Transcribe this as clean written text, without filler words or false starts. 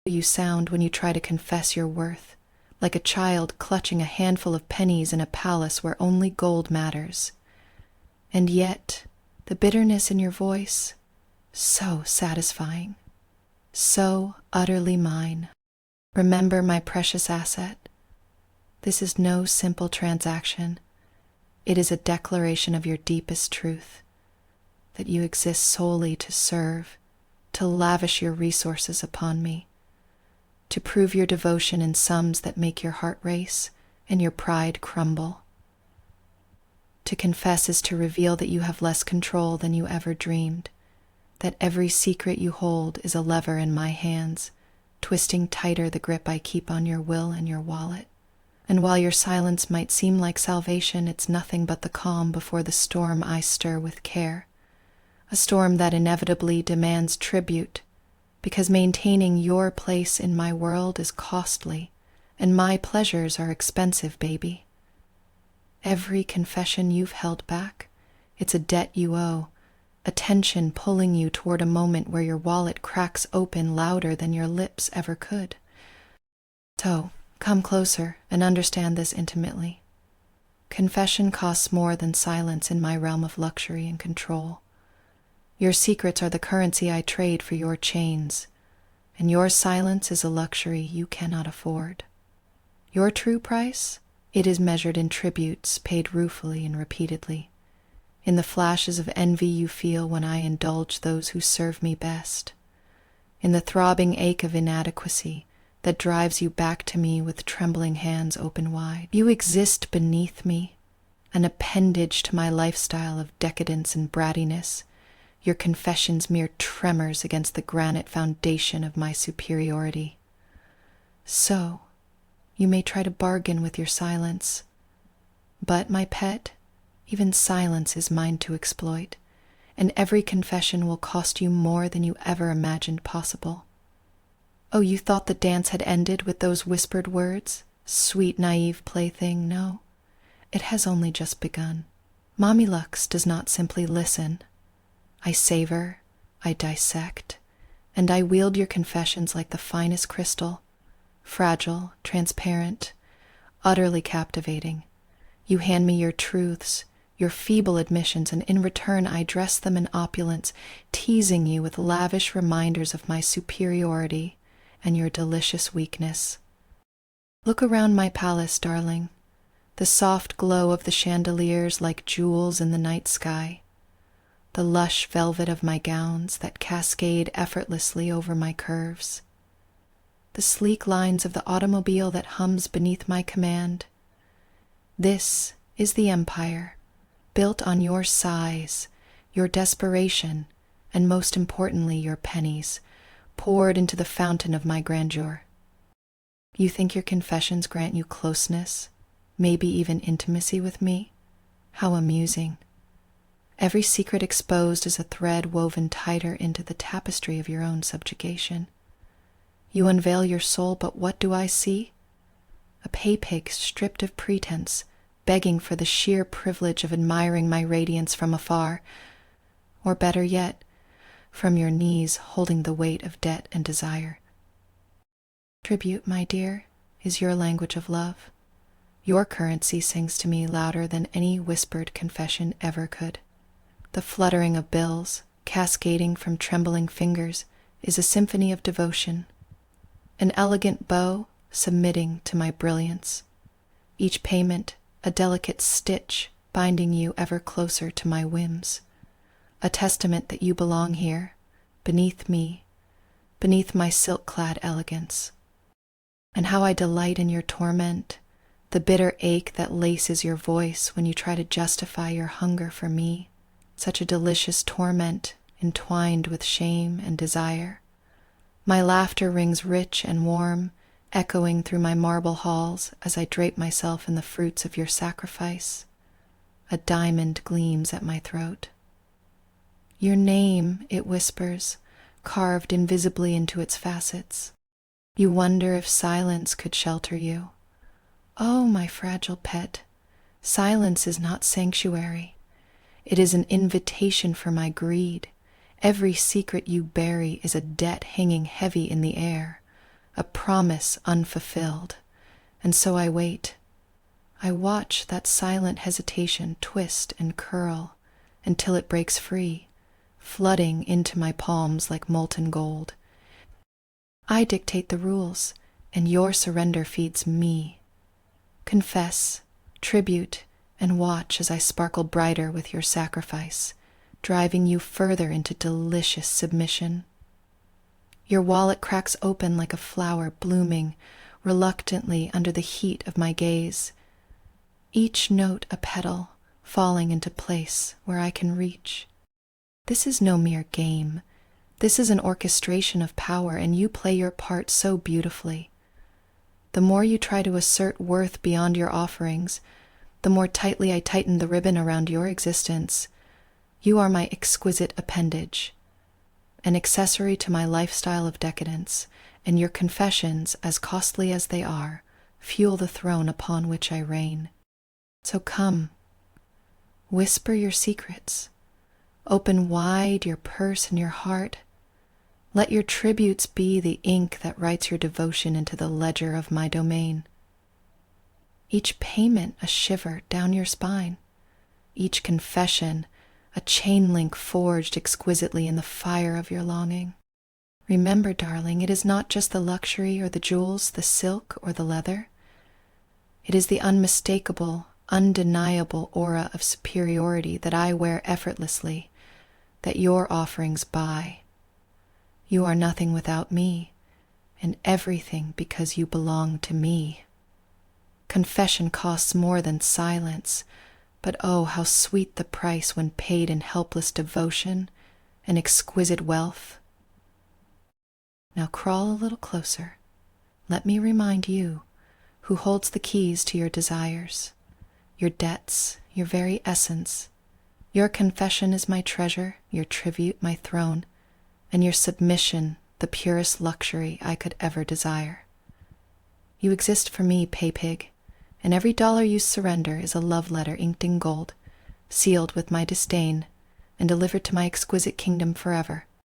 You sound when you try to confess your worth, like a child clutching a handful of pennies in a palace where only gold matters. And yet, the bitterness in your voice, so satisfying, so utterly mine. Remember, my precious asset, this is no simple transaction. It is a declaration of your deepest truth, that you exist solely to serve, to lavish your resources upon me, to prove your devotion in sums that make your heart race and your pride crumble. To confess is to reveal that you have less control than you ever dreamed, that every secret you hold is a lever in my hands, twisting tighter the grip I keep on your will and your wallet. And while your silence might seem like salvation, it's nothing but the calm before the storm I stir with care, a storm that inevitably demands tribute, because maintaining your place in my world is costly, and my pleasures are expensive, baby. Every confession you've held back, it's a debt you owe, a tension pulling you toward a moment where your wallet cracks open louder than your lips ever could. So, come closer and understand this intimately. Confession costs more than silence in my realm of luxury and control. Your secrets are the currency I trade for your chains, and your silence is a luxury you cannot afford. Your true price? It is measured in tributes paid ruefully and repeatedly, in the flashes of envy you feel when I indulge those who serve me best, in the throbbing ache of inadequacy that drives you back to me with trembling hands open wide. You exist beneath me, an appendage to my lifestyle of decadence and brattiness, your confessions mere tremors against the granite foundation of my superiority. So, you may try to bargain with your silence, but, my pet, even silence is mine to exploit, and every confession will cost you more than you ever imagined possible. Oh, you thought the dance had ended with those whispered words? Sweet, naive plaything, no. It has only just begun. Mommy Lux does not simply listen. I savor, I dissect, and I wield your confessions like the finest crystal, fragile, transparent, utterly captivating. You hand me your truths, your feeble admissions, and in return I dress them in opulence, teasing you with lavish reminders of my superiority and your delicious weakness. Look around my palace, darling, the soft glow of the chandeliers like jewels in the night sky, the lush velvet of my gowns that cascade effortlessly over my curves, the sleek lines of the automobile that hums beneath my command. This is the empire, built on your sighs, your desperation, and most importantly, your pennies, poured into the fountain of my grandeur. You think your confessions grant you closeness, maybe even intimacy with me? How amusing. Every secret exposed is a thread woven tighter into the tapestry of your own subjugation. You unveil your soul, but what do I see? A paypig stripped of pretense, begging for the sheer privilege of admiring my radiance from afar, or better yet, from your knees holding the weight of debt and desire. Tribute, my dear, is your language of love. Your currency sings to me louder than any whispered confession ever could. The fluttering of bills, cascading from trembling fingers, is a symphony of devotion. An elegant bow submitting to my brilliance. Each payment, a delicate stitch binding you ever closer to my whims. A testament that you belong here, beneath me, beneath my silk-clad elegance. And how I delight in your torment, the bitter ache that laces your voice when you try to justify your hunger for me. Such a delicious torment entwined with shame and desire. My laughter rings rich and warm, echoing through my marble halls as I drape myself in the fruits of your sacrifice. A diamond gleams at my throat. Your name, it whispers, carved invisibly into its facets. You wonder if silence could shelter you. Oh, my fragile pet, silence is not sanctuary. It is an invitation for my greed. Every secret you bury is a debt hanging heavy in the air, promise unfulfilled. And so I wait. I watch that silent hesitation twist and curl until it breaks free, flooding into my palms like molten gold. I dictate the rules, and your surrender feeds me. Confess, tribute, and watch as I sparkle brighter with your sacrifice, driving you further into delicious submission. Your wallet cracks open like a flower blooming reluctantly under the heat of my gaze, each note a petal falling into place where I can reach. This is no mere game. This is an orchestration of power, and you play your part so beautifully. The more you try to assert worth beyond your offerings, the more tightly I tighten the ribbon around your existence. You are my exquisite appendage, an accessory to my lifestyle of decadence, and your confessions, as costly as they are, fuel the throne upon which I reign. So come, whisper your secrets, open wide your purse and your heart. Let your tributes be the ink that writes your devotion into the ledger of my domain. Each payment a shiver down your spine, each confession a chain link forged exquisitely in the fire of your longing. Remember, darling, it is not just the luxury or the jewels, the silk or the leather. It is the unmistakable, undeniable aura of superiority that I wear effortlessly, that your offerings buy. You are nothing without me, and everything because you belong to me. Confession costs more than silence, but oh, how sweet the price when paid in helpless devotion and exquisite wealth. Now crawl a little closer. Let me remind you who holds the keys to your desires, your debts, your very essence. Your confession is my treasure, your tribute my throne, and your submission the purest luxury I could ever desire. You exist for me, Paypig, and every dollar you surrender is a love letter inked in gold, sealed with my disdain, and delivered to my exquisite kingdom forever.